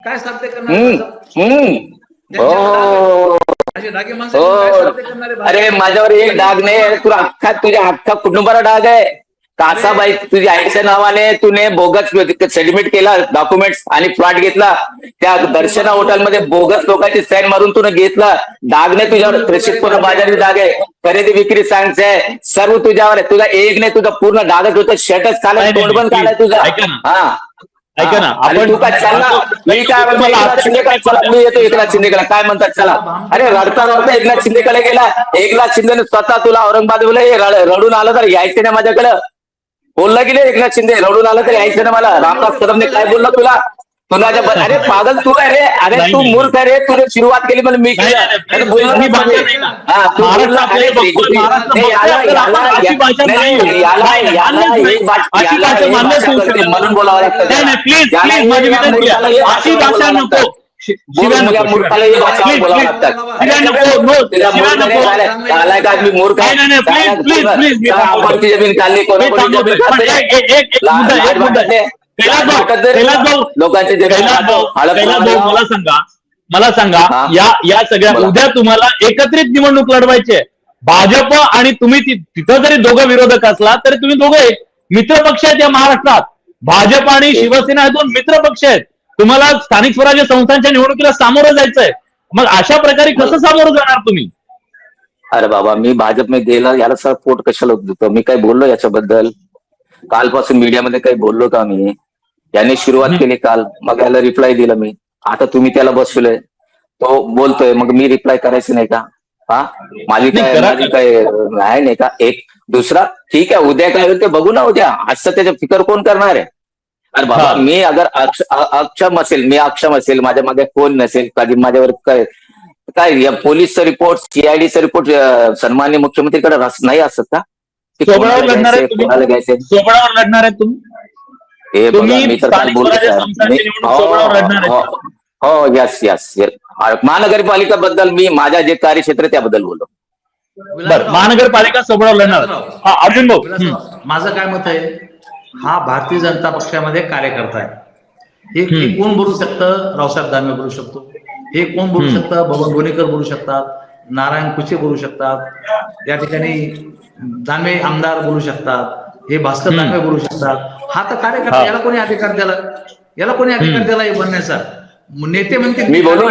काय साध्य करणार हो डागे हो. माणसाचे काय साध्य करणारे अरे माझ्यावर एक डाग नाही, तुला अख्खा तुझ्या अख्खा कुटुंबाला डाग आहे. कासाबाई तुझ्या आईच्या नावाने तुने बोगस सेटलमेंट केला डॉक्युमेंट्स आणि फ्लॅट घेतला. त्या दर्शना हॉटेलमध्ये बोगस लोकांची साईन मारून तुने घेतला. डाग नाही तुझ्यावर, प्रेषितपूर्ण बाजारी डाग आहे, खरेदी विक्री सांगते सर्व तुझ्यावर आहे. तुझा एक नाही, तुझा पूर्ण डागच होतं. शर्टच काढाय, तोंड पण काढाय तुझा. हा ऐका ना, आणि तू काय चालला, मी काय एकनाथ शिंदेकडे चला, मी येतो एकनाथ शिंदेकडे. काय म्हणतात चला. अरे रडता रडता एकनाथ शिंदेकडे गेला. एकनाथ शिंदेने स्वतः तुला औरंगाबाद रडून आलं तर यायचं ना माझ्याकडं. बोलला की नाही एकनाथ शिंदे, रडून आलं तर यायचं ना मला. रामदास कदमने काय बोलला तुला? अरे पागल तू आहे रे, अरे तू मूर्ख आहे रे. तुझी सुरुवात केली म्हणून मी केलं बोललो मी. म्हणून बोलावं लागतं. मूर्खाला ही भाषा बोलावं लागतात. मी मूर्ख जमीन काढली, मला सांगा या सगळ्या उद्या तुम्हाला एकत्रित निवडणूक लढवायची आहे. भाजप आणि तुम्ही तिथं जरी दोघं विरोधक असला तरी तुम्ही दोघे मित्र पक्ष आहेत या महाराष्ट्रात. भाजप आणि शिवसेना हे दोन मित्र पक्ष आहेत. तुम्हाला स्थानिक स्वराज्य संस्थांच्या निवडणुकीला सामोरं जायचंय. मग अशा प्रकारे कसं सामोरं जाणार तुम्ही? अरे बाबा, मी भाजपमध्ये गेला याला सपोर्ट कशाला देतो? मी काय बोललो याच्याबद्दल? कालपासून मीडियामध्ये काही बोललो का मी? याने सुरुवात केली काल, मग याला रिप्लाय दिला मी. आता तुम्ही त्याला बसवलंय, तो बोलतोय, मग मी रिप्लाय करायचं नाही का? हा माझी काय नाही का? एक दुसरा ठीक आहे, उद्या काय होईल ते बघू ना. उद्या आजचं त्याच्या फिकर कोण करणार आहे? अरे बाबा, मी अगर अक्षम असेल, मी अक्षम असेल, माझ्या मागे कोण नसेल, कधी माझ्यावर काय या पोलीसचा रिपोर्ट, सीआयडीचा रिपोर्ट सन्माननीय मुख्यमंत्रीकडे नाही असत का? सोबळावर लढणार आहे तुम्ही? सोबळावर लढणार आहे तुम्ही? हे बघा, मी तर काय बोलतो हो यस यस. महानगरपालिका बद्दल मी माझ्या जे कार्यक्षेत्र त्याबद्दल बोललो. बरं, महानगरपालिका सोबळावर लढणार. अर्जुन भाऊ, माझं काय मत आहे, हा भारतीय जनता पक्षामध्ये कार्यकर्ता आहे. हे कोण बोलू शकतं? रावसाहेब दानवे बोलू शकतो. हे कोण बोलू शकतं? बबन गोनीकर बोलू शकतात, नारायण कुचे बोलू शकतात, या ठिकाणी दानवे आमदार बोलू शकतात, हे भास्कर दानवे बोलू शकतात. हा तर कार्यकर्ता, याला कोणी अधिकार दिला? याला कोणी अधिकार दिला हे बनण्याचा? नेते म्हणते मी बोलू